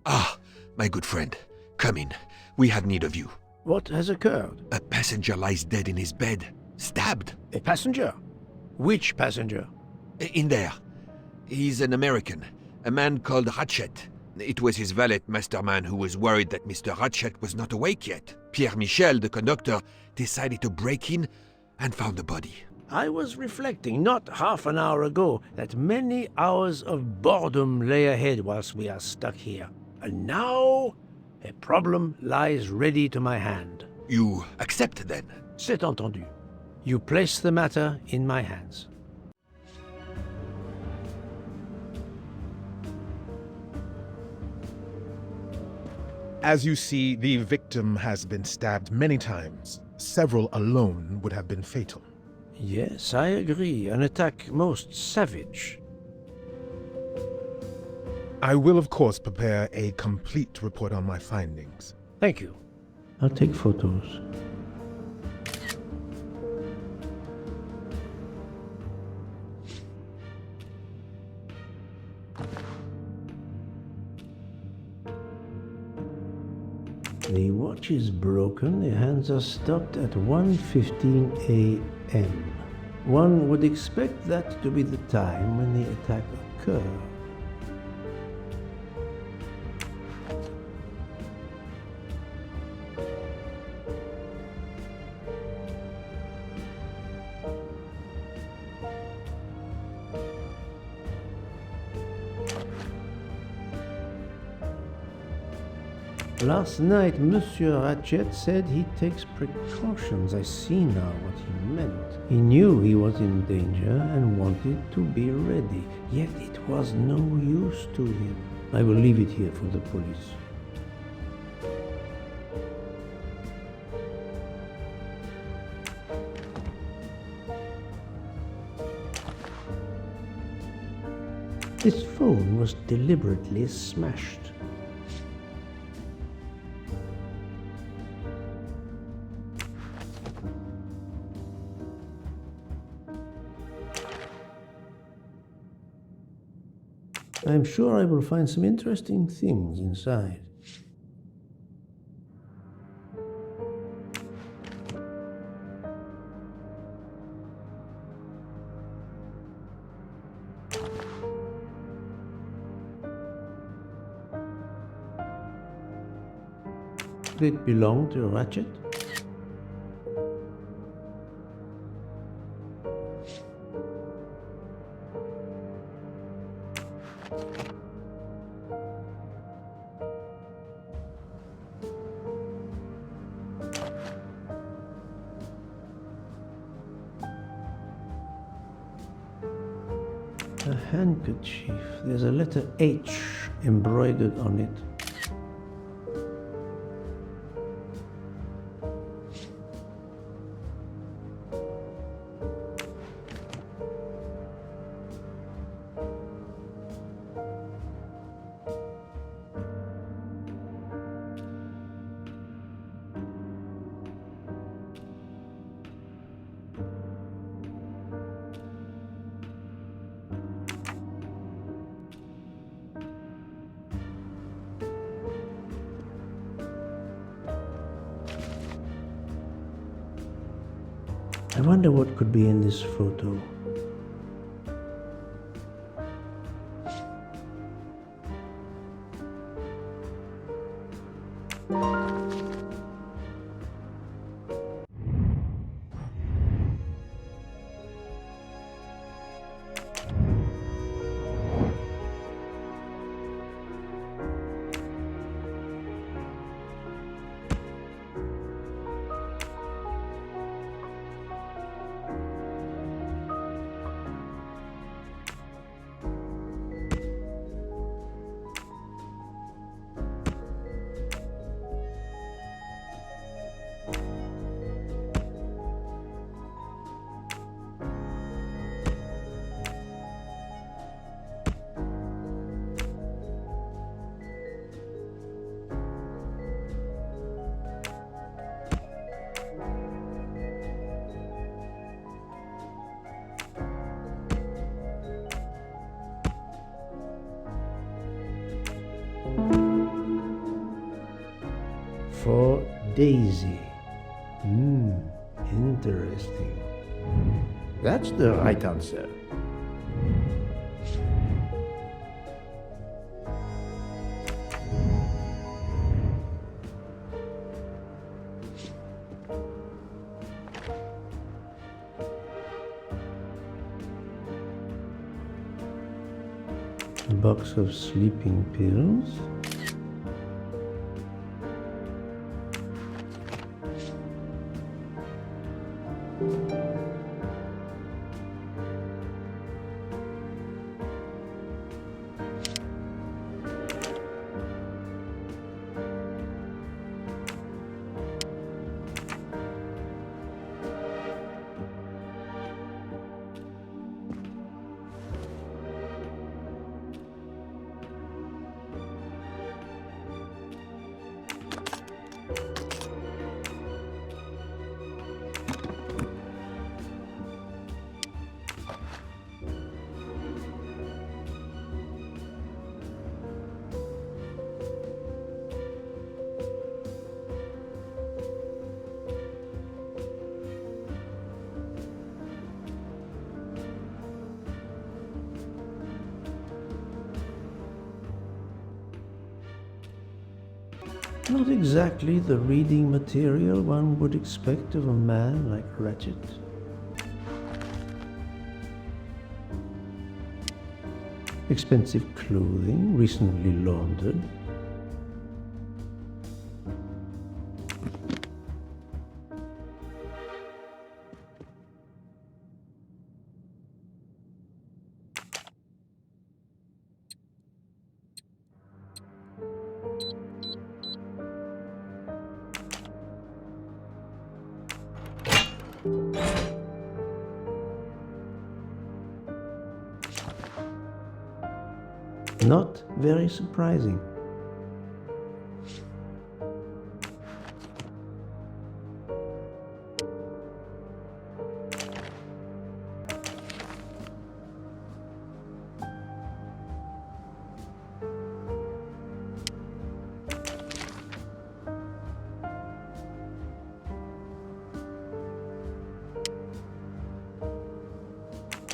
Ah, my good friend, come in. We have need of you. What has occurred? A passenger lies dead in his bed, stabbed. A passenger? Which passenger? In there. He's an American, a man called Ratchett. It was his valet, Masterman, who was worried that Mr. Ratchett was not awake yet. Pierre Michele, the conductor, decided to break in and found the body. I was reflecting not half an hour ago that many hours of boredom lay ahead whilst we are stuck here. And now, a problem lies ready to my hand. You accept, then? C'est entendu. You place the matter in my hands. As you see, the victim has been stabbed many times. Several alone would have been fatal. Yes, I agree. An attack most savage. I will, of course, prepare a complete report on my findings. Thank you. I'll take photos. The watch is broken. The hands are stopped at 1:15 a.m. One would expect that to be the time when the attack occurred. Last night, Monsieur Ratchett said he takes precautions. I see now what he meant. He knew he was in danger and wanted to be ready, yet it was no use to him. I will leave it here for the police. This phone was deliberately smashed. I'm sure I will find some interesting things inside. Did it belong to Ratchett? A handkerchief. There's a letter H embroidered on it. I wonder what could be in this photo. for Daisy. Interesting. That's the right answer. A box of sleeping pills. Not exactly the reading material one would expect of a man like Ratchett. Expensive clothing, recently laundered. Not very surprising.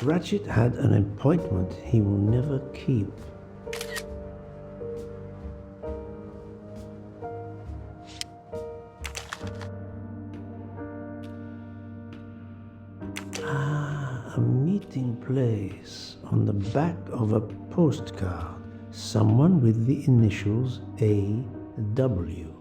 Ratchett had an appointment he will never keep. A meeting place on the back of a postcard. Someone with the initials A.W.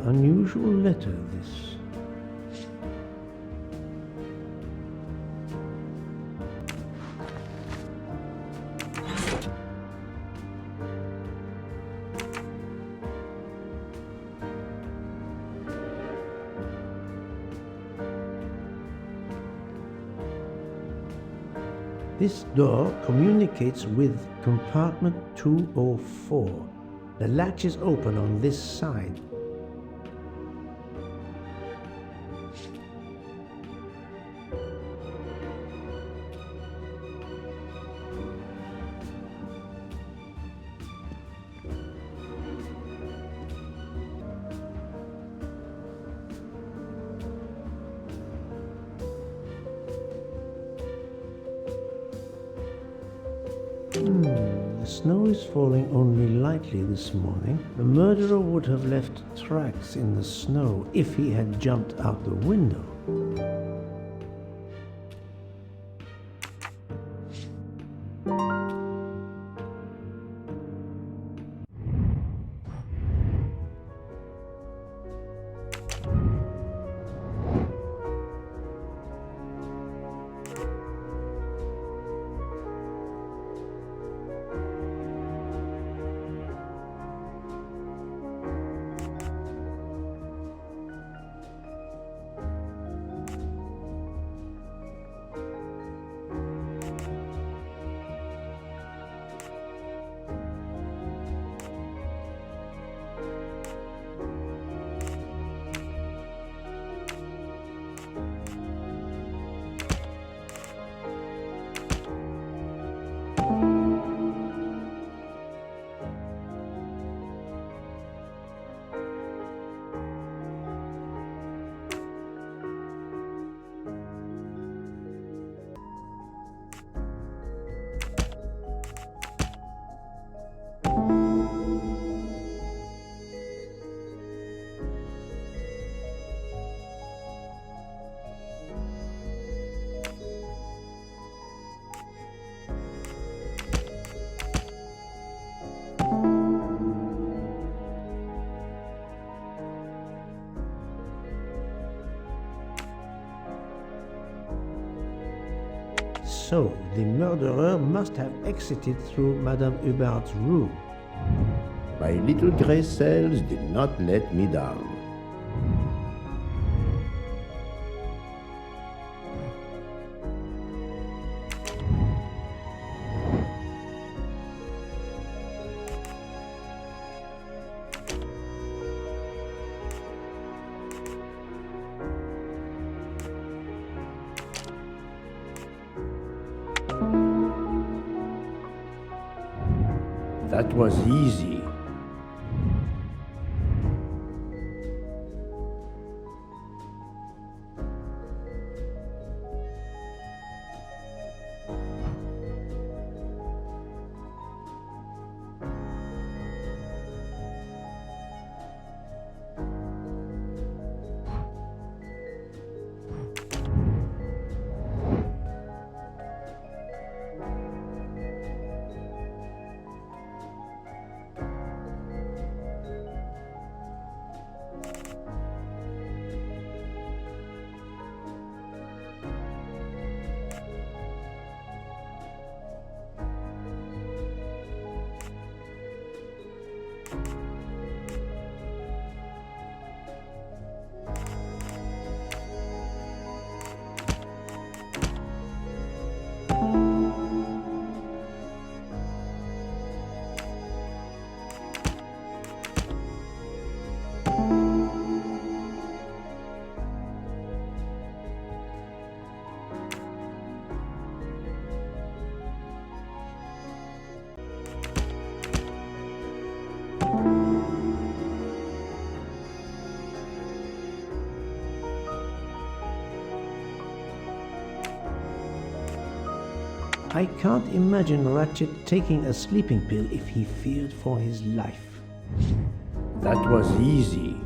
Unusual letter, this. This door communicates with compartment 204. The latch is open on this side. The snow is falling only lightly this morning. The murderer would have left tracks in the snow if he had jumped out the window. So, the murderer must have exited through Madame Hubbard's room. My little grey cells did not let me down. That was easy. I can't imagine Ratchett taking a sleeping pill if he feared for his life. That was easy.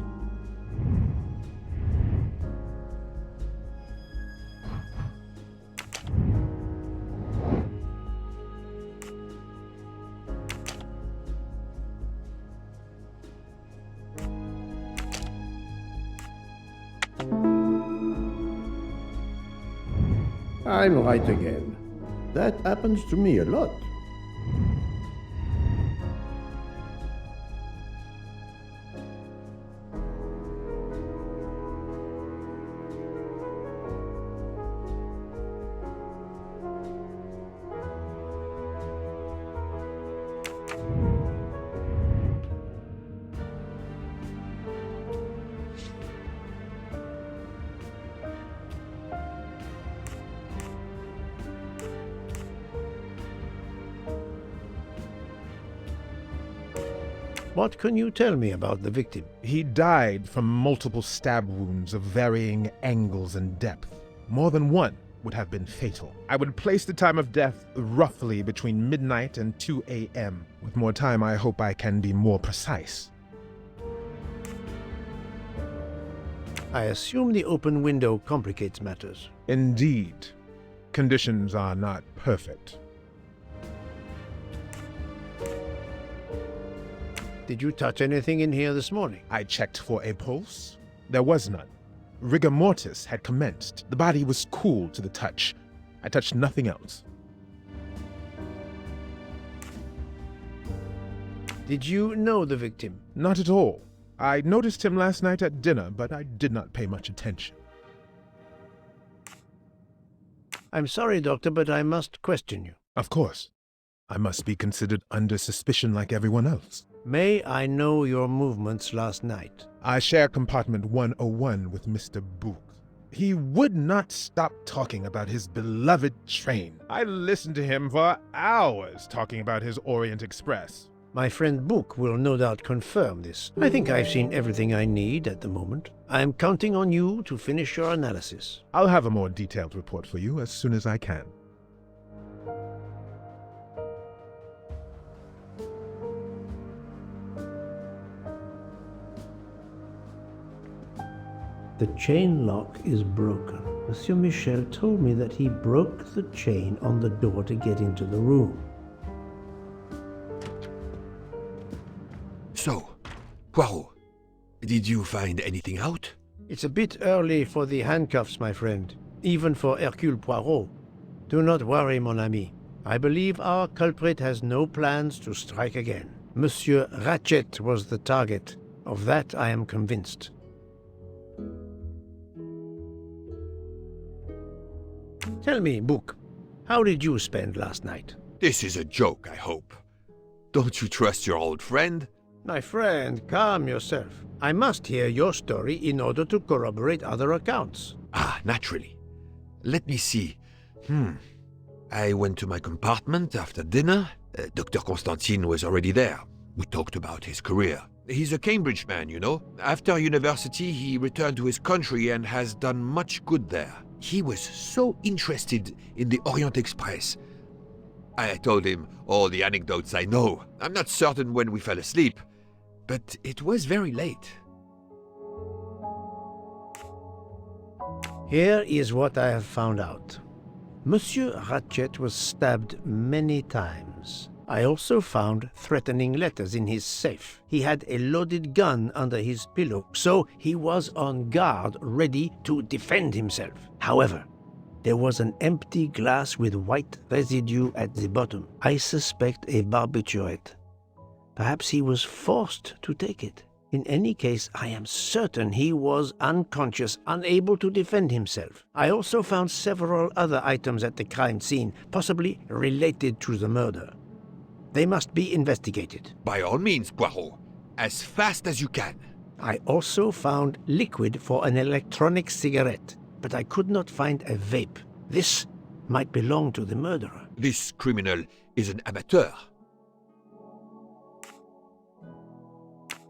I'm right again. That happens to me a lot. What can you tell me about the victim? He died from multiple stab wounds of varying angles and depth. More than one would have been fatal. I would place the time of death roughly between midnight and 2 a.m. With more time, I hope I can be more precise. I assume the open window complicates matters. Indeed. Conditions are not perfect. Did you touch anything in here this morning? I checked for a pulse. There was none. Rigor mortis had commenced. The body was cool to the touch. I touched nothing else. Did you know the victim? Not at all. I noticed him last night at dinner, but I did not pay much attention. I'm sorry, Doctor, but I must question you. Of course. I must be considered under suspicion like everyone else. May I know your movements last night? I share compartment 101 with Mr. Bouc. He would not stop talking about his beloved train. I listened to him for hours talking about his Orient Express. My friend Bouc will no doubt confirm this. I think I've seen everything I need at the moment. I'm counting on you to finish your analysis. I'll have a more detailed report for you as soon as I can. The chain lock is broken. Monsieur Michele told me that he broke the chain on the door to get into the room. So, Poirot, did you find anything out? It's a bit early for the handcuffs, my friend. Even for Hercule Poirot. Do not worry, mon ami. I believe our culprit has no plans to strike again. Monsieur Ratchett was the target. Of that I am convinced. Tell me, Bouc, how did you spend last night? This is a joke, I hope. Don't you trust your old friend? My friend, calm yourself. I must hear your story in order to corroborate other accounts. Ah, naturally. Let me see. I went to my compartment after dinner. Dr. Constantine was already there. We talked about his career. He's a Cambridge man, you know. After university, he returned to his country and has done much good there. He was so interested in the Orient Express. I told him all the anecdotes I know. I'm not certain when we fell asleep, but it was very late. Here is what I have found out. Monsieur Ratchett was stabbed many times. I also found threatening letters in his safe. He had a loaded gun under his pillow, so he was on guard, ready to defend himself. However, there was an empty glass with white residue at the bottom. I suspect a barbiturate. Perhaps he was forced to take it. In any case, I am certain he was unconscious, unable to defend himself. I also found several other items at the crime scene, possibly related to the murder. They must be investigated. By all means, Poirot. As fast as you can. I also found liquid for an electronic cigarette, but I could not find a vape. This might belong to the murderer. This criminal is an amateur.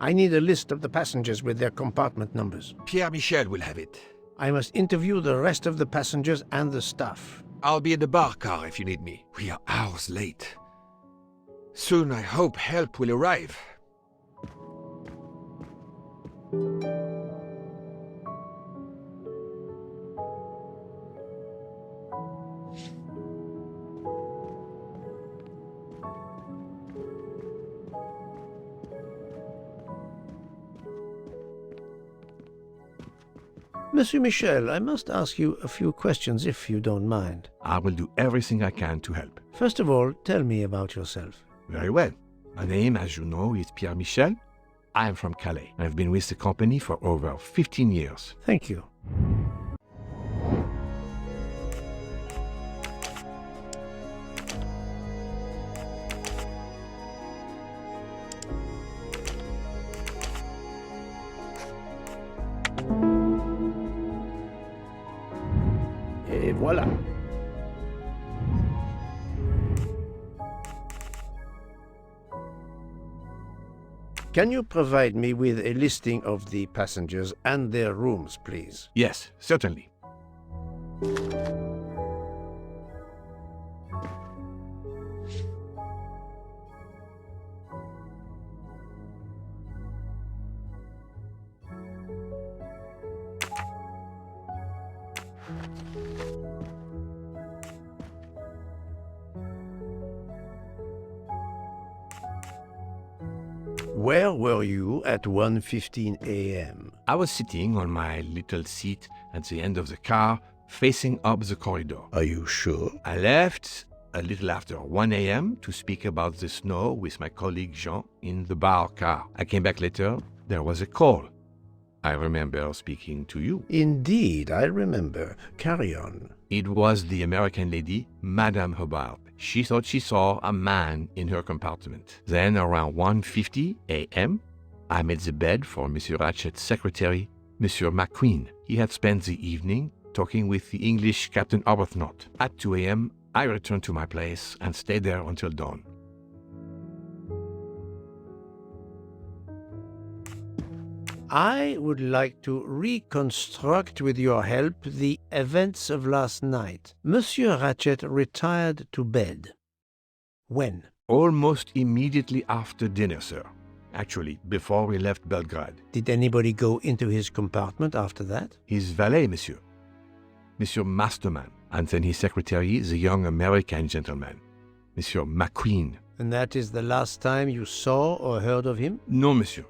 I need a list of the passengers with their compartment numbers. Pierre Michele will have it. I must interview the rest of the passengers and the staff. I'll be in the bar car if you need me. We are hours late. Soon I hope help will arrive. Monsieur Michele, I must ask you a few questions if you don't mind. I will do everything I can to help. First of all, tell me about yourself. Very well. My name, as you know, is Pierre Michele. I am from Calais. I've been with the company for over 15 years. Thank you. Et voilà. Can you provide me with a listing of the passengers and their rooms, please? Yes, certainly. Where were you at 1:15 a.m.? I was sitting on my little seat at the end of the car, facing up the corridor. Are you sure? I left a little after 1 a.m. to speak about the snow with my colleague Jean in the bar car. I came back later. There was a call. I remember speaking to you. Indeed, I remember. Carry on. It was the American lady, Madame Hubbard. She thought she saw a man in her compartment. Then, around 1:50 a.m., I made the bed for Monsieur Ratchett's secretary, Mr MacQueen. He had spent the evening talking with the English Captain Arbuthnot. At 2 a.m., I returned to my place and stayed there until dawn. I would like to reconstruct with your help the events of last night. Monsieur Ratchett retired to bed. When? Almost immediately after dinner, sir. Actually, before we left Belgrade. Did anybody go into his compartment after that? His valet, monsieur. Monsieur Masterman. And then his secretary, the young American gentleman, Monsieur MacQueen. And that is the last time you saw or heard of him? No, monsieur.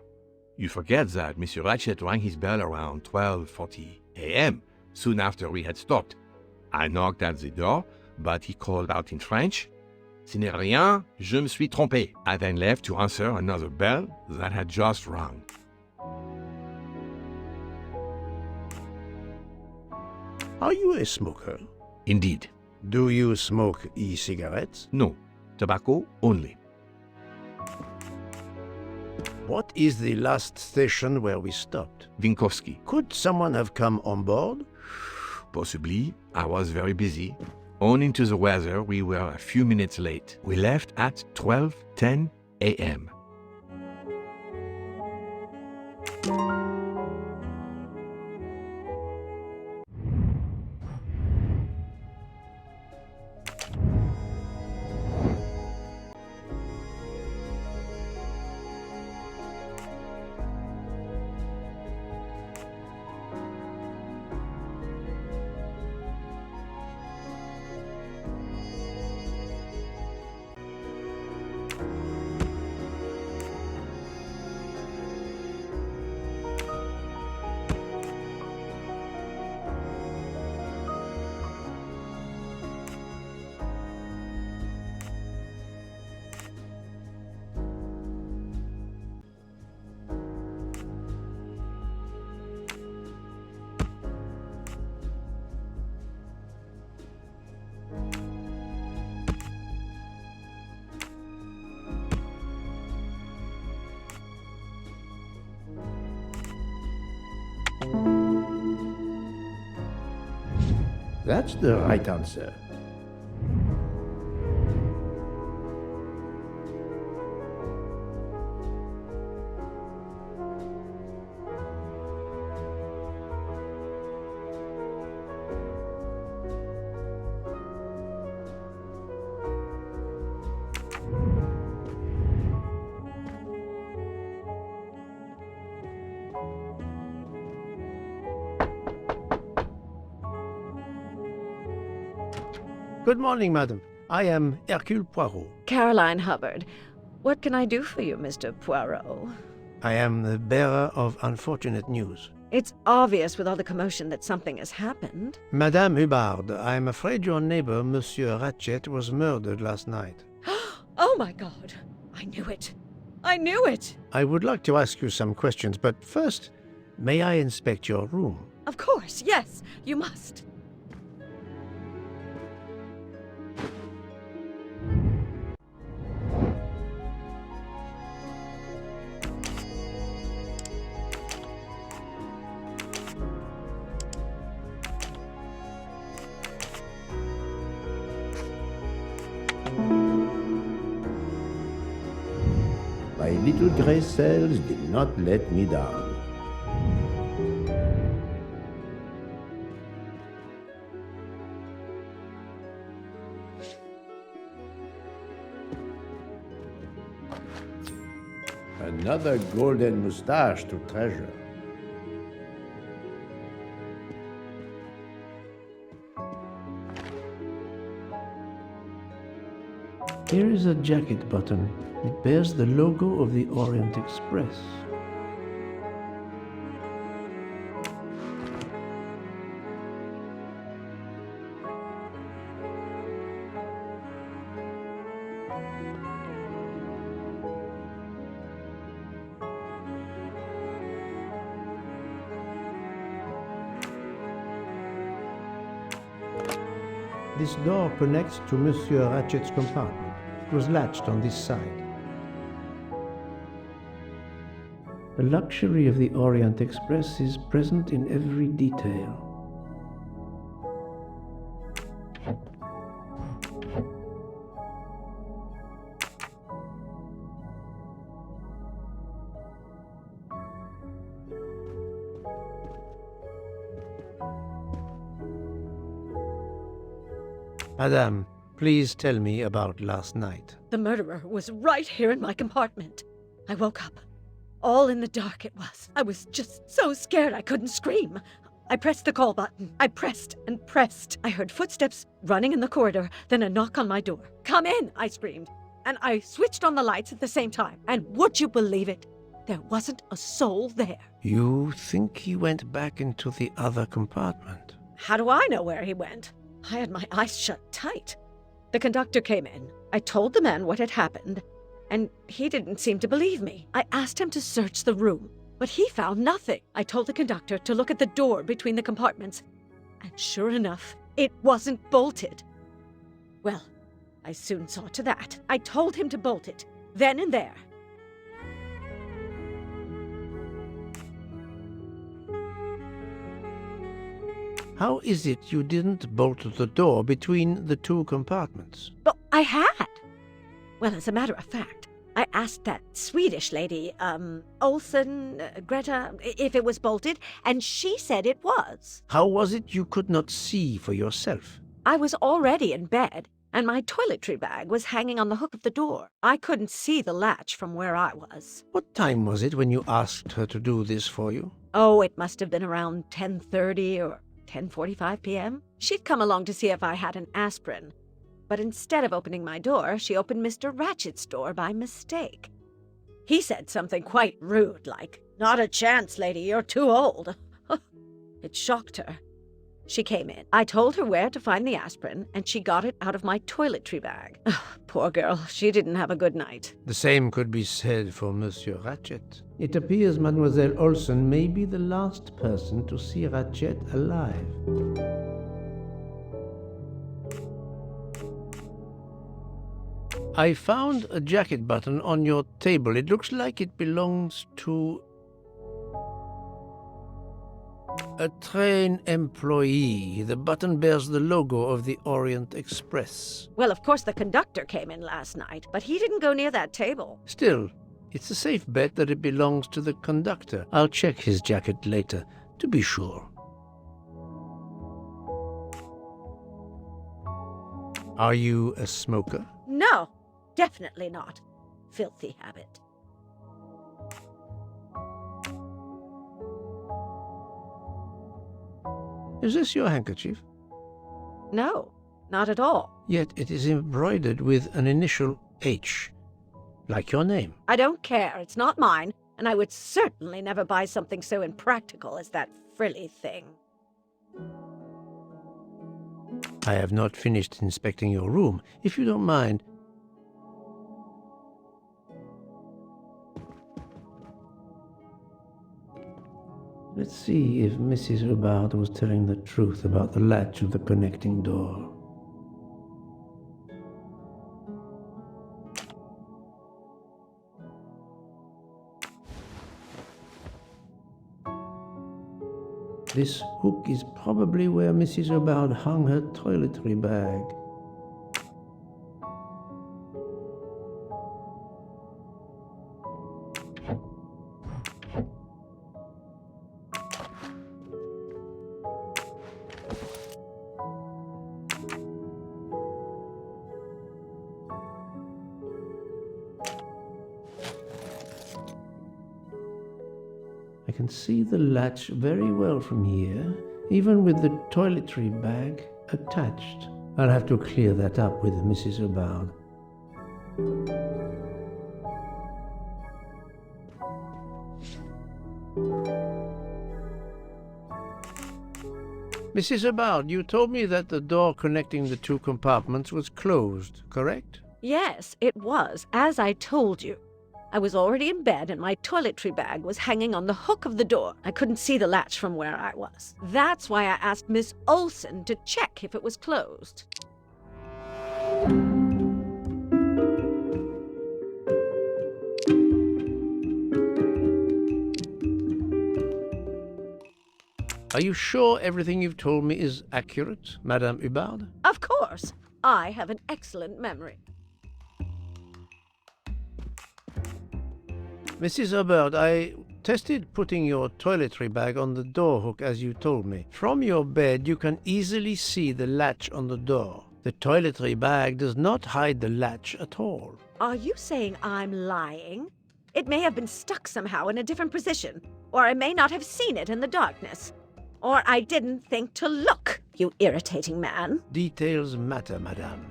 You forget that Monsieur Ratchett rang his bell around 12:40 a.m., soon after we had stopped. I knocked at the door, but he called out in French, "Ce n'est rien, je me suis trompé." I then left to answer another bell that had just rung. Are you a smoker? Indeed. Do you smoke e-cigarettes? No, tobacco only. What is the last station where we stopped? Winkowski. Could someone have come on board? Possibly. I was very busy. Owing to the weather, we were a few minutes late. We left at 12:10 a.m. That's the right answer. Good morning, madam. I am Hercule Poirot. Caroline Hubbard. What can I do for you, Mr. Poirot? I am the bearer of unfortunate news. It's obvious with all the commotion that something has happened. Madame Hubbard, I am afraid your neighbor, Monsieur Ratchett, was murdered last night. Oh my God! I knew it! I knew it! I would like to ask you some questions, but first, may I inspect your room? Of course, yes, you must. My little gray cells did not let me down. Another golden moustache to treasure. Here is a jacket button. It bears the logo of the Orient Express. This door connects to Monsieur Ratchett's compartment. It was latched on this side. The luxury of the Orient Express is present in every detail. Madame, please tell me about last night. The murderer was right here in my compartment. I woke up. All in the dark it was. I was just so scared I couldn't scream. I pressed the call button. I pressed and pressed. I heard footsteps running in the corridor, then a knock on my door. "Come in," I screamed. And I switched on the lights at the same time. And would you believe it? There wasn't a soul there. You think he went back into the other compartment? How do I know where he went? I had my eyes shut tight. The conductor came in. I told the man what had happened, and he didn't seem to believe me. I asked him to search the room, but he found nothing. I told the conductor to look at the door between the compartments, and sure enough, it wasn't bolted. Well, I soon saw to that. I told him to bolt it, then and there. How is it you didn't bolt the door between the two compartments? But I had. Well, as a matter of fact, I asked that Swedish lady, Olsen, Greta, if it was bolted, and she said it was. How was it you could not see for yourself? I was already in bed, and my toiletry bag was hanging on the hook of the door. I couldn't see the latch from where I was. What time was it when you asked her to do this for you? Oh, it must have been around 10:30 or 10:45 p.m. She'd come along to see if I had an aspirin. But instead of opening my door, she opened Mr. Ratchett's door by mistake. He said something quite rude, like, "Not a chance, lady, you're too old." It shocked her. She came in. I told her where to find the aspirin, and she got it out of my toiletry bag. Poor girl, she didn't have a good night. The same could be said for Monsieur Ratchett. It appears Mademoiselle Olsen may be the last person to see Ratchett alive. I found a jacket button on your table. It looks like it belongs to a train employee. The button bears the logo of the Orient Express. Well, of course, the conductor came in last night, but he didn't go near that table. Still, it's a safe bet that it belongs to the conductor. I'll check his jacket later, to be sure. Are you a smoker? No, definitely not. Filthy habit. Is this your handkerchief? No, not at all. Yet it is embroidered with an initial H, like your name. I don't care. It's not mine, and I would certainly never buy something so impractical as that frilly thing. I have not finished inspecting your room. If you don't mind, let's see if Mrs. Hubbard was telling the truth about the latch of the connecting door. This hook is probably where Mrs. Hubbard hung her toiletry bag. I can see the latch very well from here, even with the toiletry bag attached. I'll have to clear that up with Mrs. Hubbard. Mrs. Hubbard, you told me that the door connecting the two compartments was closed, correct? Yes, it was, as I told you. I was already in bed and my toiletry bag was hanging on the hook of the door. I couldn't see the latch from where I was. That's why I asked Miss Olsen to check if it was closed. Are you sure everything you've told me is accurate, Madame Hubbard? Of course. I have an excellent memory. Mrs. Hubbard, I tested putting your toiletry bag on the door hook as you told me. From your bed, you can easily see the latch on the door. The toiletry bag does not hide the latch at all. Are you saying I'm lying? It may have been stuck somehow in a different position, or I may not have seen it in the darkness. Or I didn't think to look, you irritating man. Details matter, madame.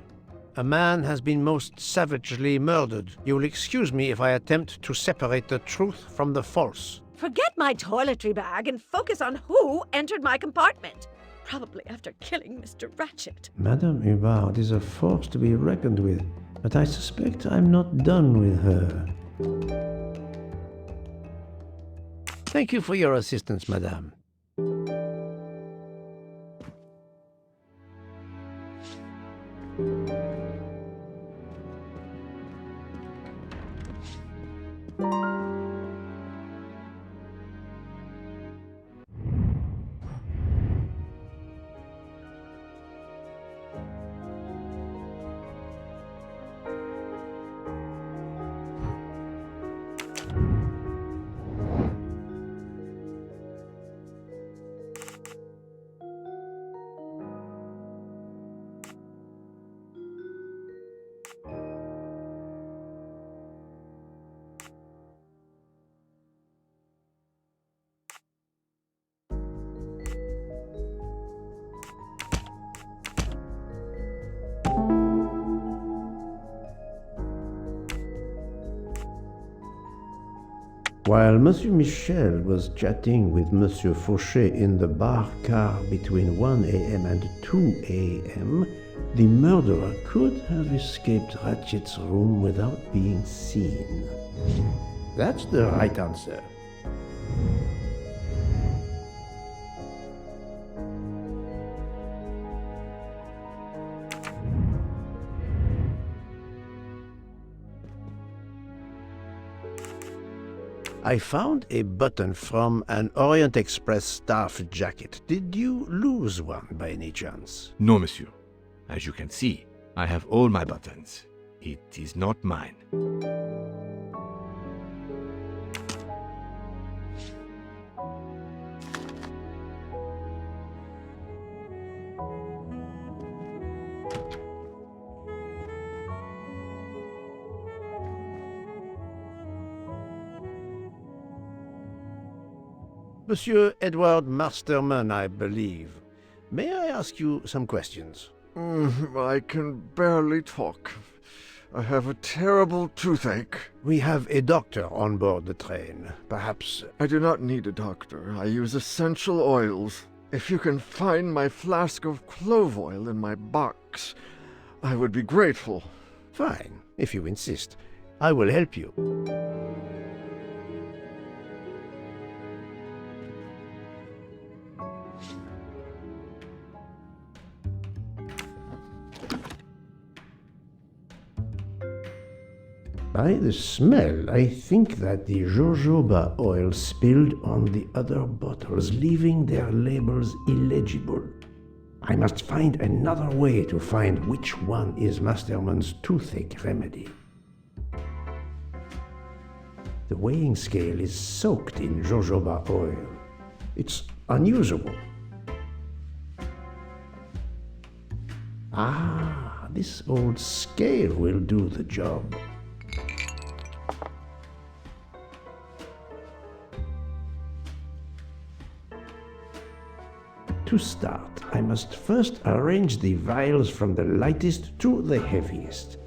A man has been most savagely murdered. You will excuse me if I attempt to separate the truth from the false. Forget my toiletry bag and focus on who entered my compartment. probably after killing Mr. Ratchett. Madame Hubbard is a force to be reckoned with, but I suspect I'm not done with her. Thank you for your assistance, madame. While Monsieur Michele was chatting with Monsieur Fauchet in the bar car between 1 a.m. and 2 a.m., the murderer could have escaped Ratchett's room without being seen. That's the right answer. I found a button from an Orient Express staff jacket. Did you lose one by any chance? No, monsieur. As you can see, I have all my buttons. It is not mine. Monsieur Edward Masterman, I believe. May I ask you some questions? I can barely talk. I have a terrible toothache. We have a doctor on board the train. Perhaps... I do not need a doctor. I use essential oils. If you can find my flask of clove oil in my box, I would be grateful. Fine, if you insist. I will help you. By the smell, I think that the jojoba oil spilled on the other bottles, leaving their labels illegible. I must find another way to find which one is Masterman's toothache remedy. The weighing scale is soaked in jojoba oil. It's unusable. Ah, this old scale will do the job. To start, I must first arrange the vials from the lightest to the heaviest.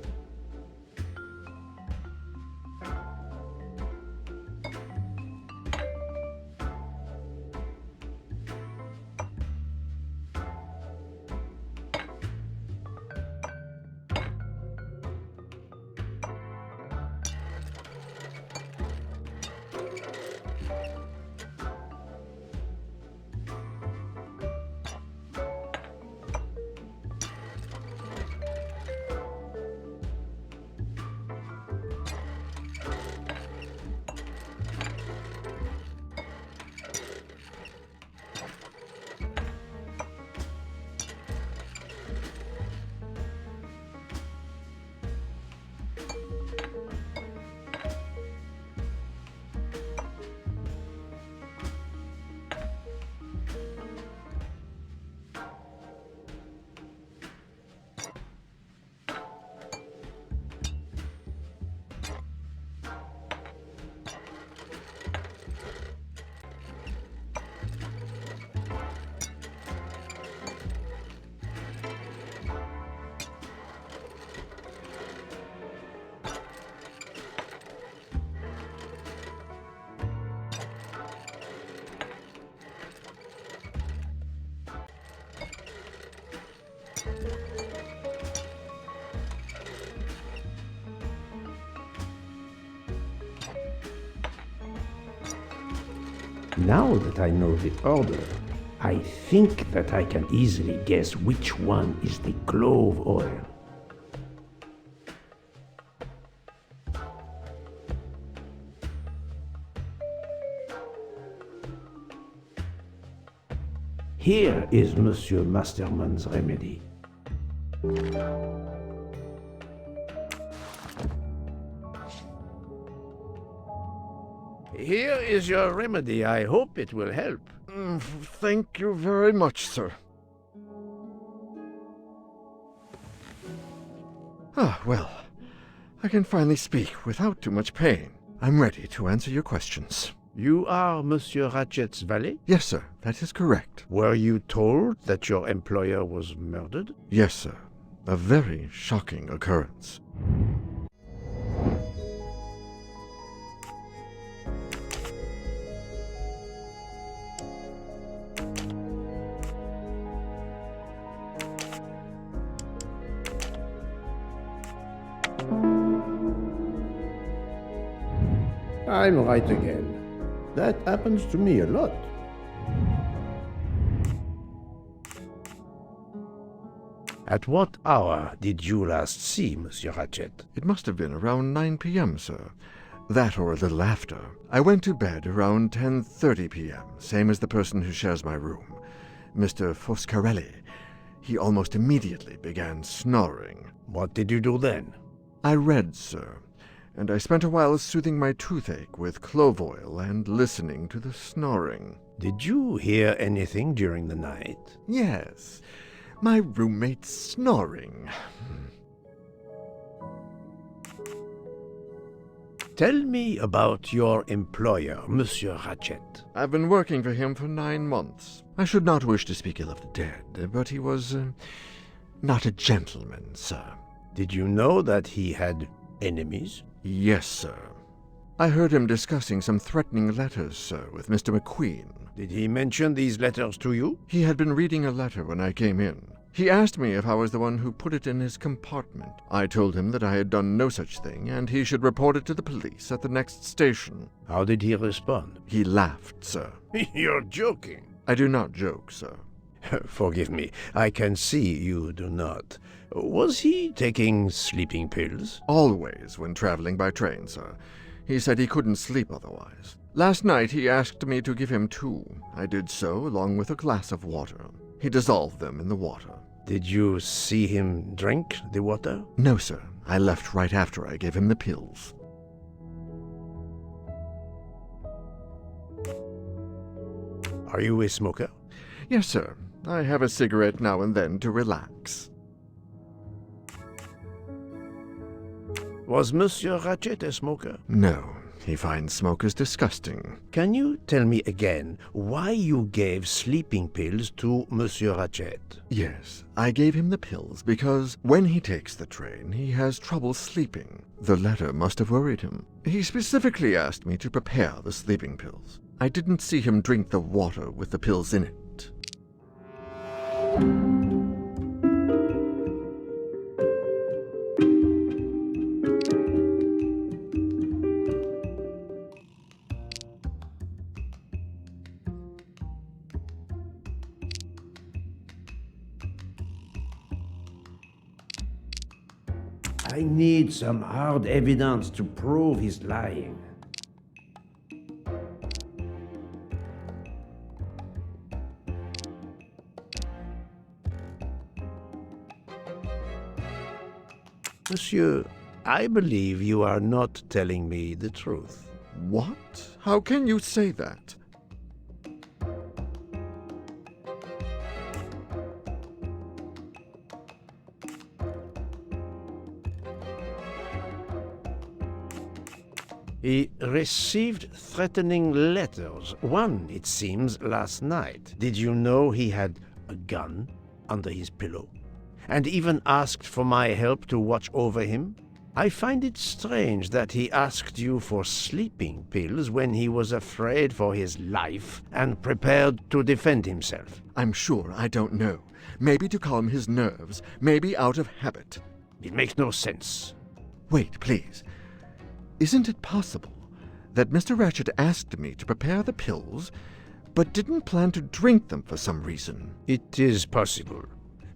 Now that I know the order, I think that I can easily guess which one is the clove oil. Here is Monsieur Masterman's remedy. Here is your remedy. I hope it will help. Thank you very much, sir. Ah, well, I can finally speak without too much pain. I'm ready to answer your questions. You are Monsieur Ratchett's valet? Yes, sir, that is correct. Were you told that your employer was murdered? Yes, sir. A very shocking occurrence. I'm right again. That happens to me a lot. At what hour did you last see Monsieur Ratchett? It must have been around 9 p.m., sir. That or a little after. I went to bed around 10:30 p.m., same as the person who shares my room, Mr. Foscarelli. He almost immediately began snoring. What did you do then? I read, sir, and I spent a while soothing my toothache with clove oil and listening to the snoring. Did you hear anything during the night? Yes, my roommate's snoring. Tell me about your employer, Monsieur Ratchett. I've been working for him for 9 months. I should not wish to speak ill of the dead, but he was not a gentleman, sir. Did you know that he had enemies? Yes, sir. I heard him discussing some threatening letters, sir, with Mr. MacQueen. Did he mention these letters to you? He had been reading a letter when I came in. He asked me if I was the one who put it in his compartment. I told him that I had done no such thing, and he should report it to the police at the next station. How did he respond? He laughed, sir. You're joking. I do not joke, sir. Forgive me, I can see you do not. Was he taking sleeping pills? Always when traveling by train, sir. He said he couldn't sleep otherwise. Last night he asked me to give him 2. I did so, along with a glass of water. He dissolved them in the water. Did you see him drink the water? No, sir. I left right after I gave him the pills. Are you a smoker? Yes, sir. I have a cigarette now and then to relax. Was Monsieur Ratchett a smoker? No. He finds smokers disgusting. Can you tell me again why you gave sleeping pills to Monsieur Ratchett? Yes, I gave him the pills because when he takes the train, he has trouble sleeping. The letter must have worried him. He specifically asked me to prepare the sleeping pills. I didn't see him drink the water with the pills in it. I need some hard evidence to prove he's lying. Monsieur, I believe you are not telling me the truth. What? How can you say that? He received threatening letters, one, it seems, last night. Did you know he had a gun under his pillow? And even asked for my help to watch over him? I find it strange that he asked you for sleeping pills when he was afraid for his life and prepared to defend himself. I'm sure I don't know. Maybe to calm his nerves, maybe out of habit. It makes no sense. Wait, please. Isn't it possible that Mr. Ratchett asked me to prepare the pills, but didn't plan to drink them for some reason. It is possible.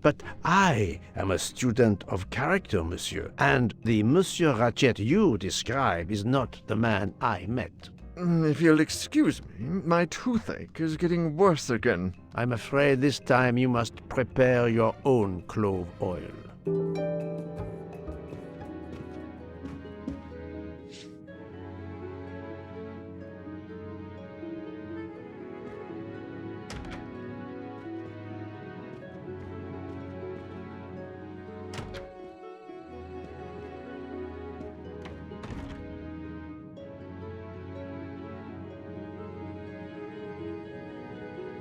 But I am a student of character, monsieur, and the Monsieur Ratchett you describe is not the man I met. If you'll excuse me, my toothache is getting worse again. I'm afraid this time you must prepare your own clove oil.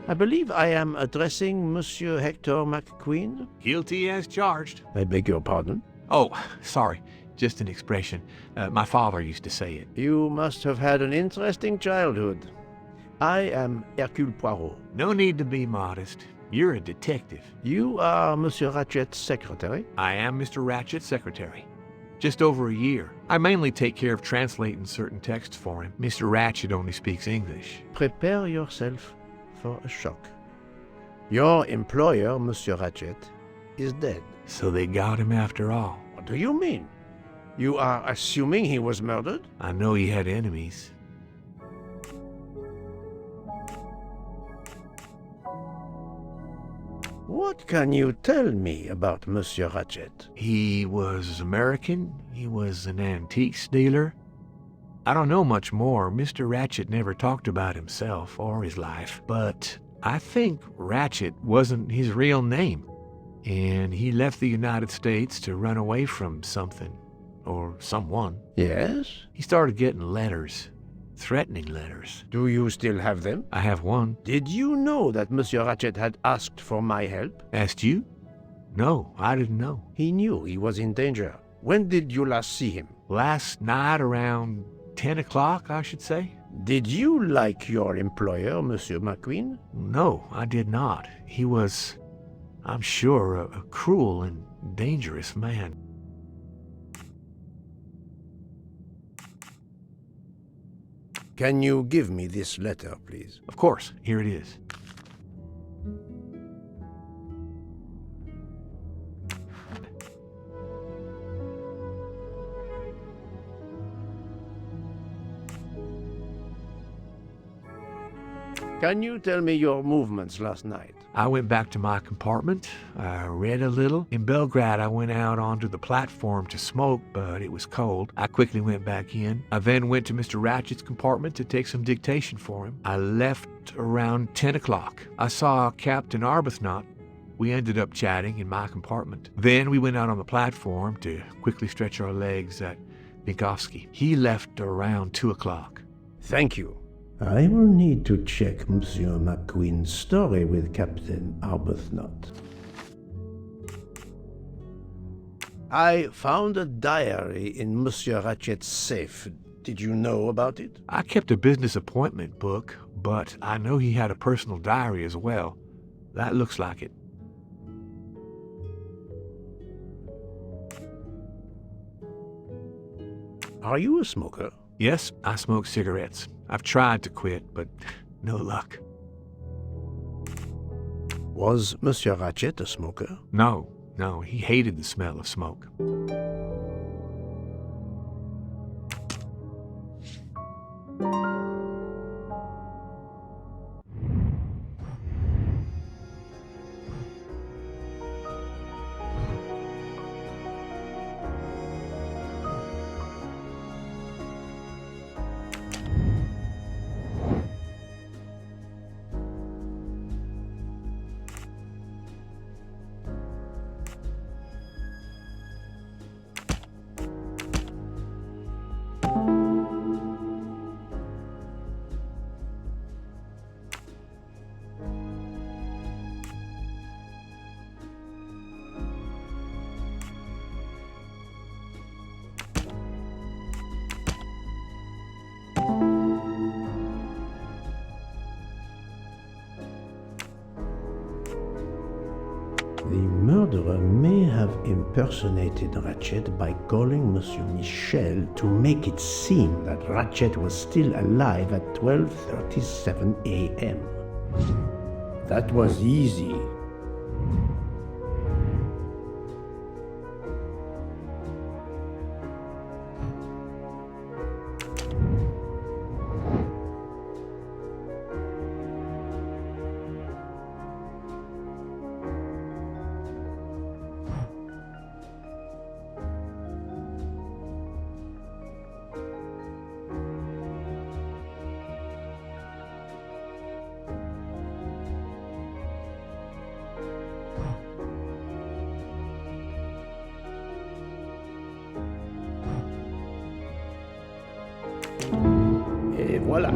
I believe I am addressing Monsieur Hector MacQueen. Guilty as charged. I beg your pardon. Oh, sorry. Just an expression. My father used to say it. You must have had an interesting childhood. I am Hercule Poirot. No need to be modest. You're a detective. You are Monsieur Ratchett's secretary? I am Mr. Ratchett's secretary. Just over a year. I mainly take care of translating certain texts for him. Mr. Ratchett only speaks English. Prepare yourself for a shock. Your employer, Monsieur Ratchett, is dead. So they got him after all. What do you mean? You are assuming he was murdered? I know he had enemies. What can you tell me about Monsieur Ratchett? He was American. He was an antiques dealer. I don't know much more. Mr. Ratchett never talked about himself or his life, but I think Ratchett wasn't his real name, and he left the United States to run away from something, or someone. Yes? He started getting letters, threatening letters. Do you still have them? I have one. Did you know that Monsieur Ratchett had asked for my help? Asked you? No, I didn't know. He knew he was in danger. When did you last see him? Last night around 10 o'clock, I should say. Did you like your employer, Monsieur MacQueen? No, I did not. He was, I'm sure, a cruel and dangerous man. Can you give me this letter, please? Of course, here it is. Can you tell me your movements last night? I went back to my compartment. I read a little. In Belgrade, I went out onto the platform to smoke, but it was cold. I quickly went back in. I then went to Mr. Ratchett's compartment to take some dictation for him. I left around 10 o'clock. I saw Captain Arbuthnot. We ended up chatting in my compartment. Then we went out on the platform to quickly stretch our legs at Binkovsky. He left around 2 o'clock. Thank you. I will need to check Monsieur MacQueen's story with Captain Arbuthnot. I found a diary in Monsieur Ratchett's safe. Did you know about it? I kept a business appointment book, but I know he had a personal diary as well. That looks like it. Are you a smoker? Yes, I smoke cigarettes. I've tried to quit, but no luck. Was Monsieur Ratchett a smoker? No, he hated the smell of smoke. The murderer may have impersonated Ratchett by calling Monsieur Michele to make it seem that Ratchett was still alive at 12:37 a.m. That was easy. Et voilà.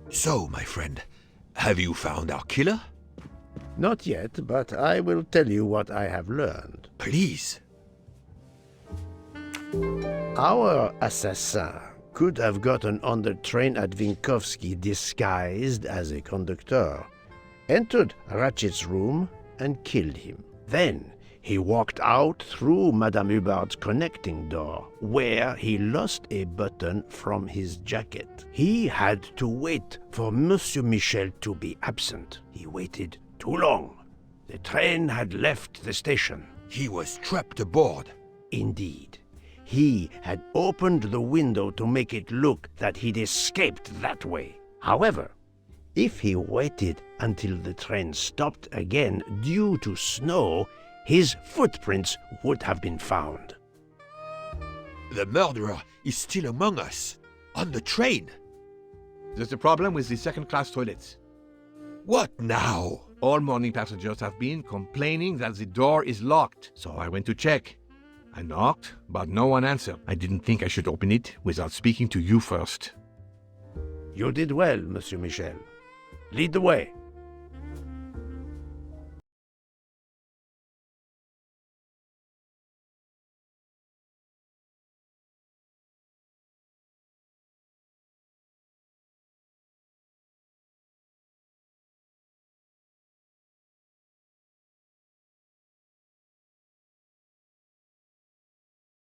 So, my friend, have you found our killer? Not yet, but I will tell you what I have learned. Please. Our assassin could have gotten on the train at Vinkovsky disguised as a conductor, entered Ratchett's room, and killed him. Then he walked out through Madame Hubbard's connecting door, where he lost a button from his jacket. He had to wait for Monsieur Michele to be absent. He waited too long. The train had left the station. He was trapped aboard. Indeed. He had opened the window to make it look that he'd escaped that way. However, if he waited until the train stopped again due to snow, his footprints would have been found. The murderer is still among us, on the train. There's a problem with the second-class toilets. What now? All morning passengers have been complaining that the door is locked, so I went to check. I knocked, but no one answered. I didn't think I should open it without speaking to you first. You did well, Monsieur Michele. Lead the way.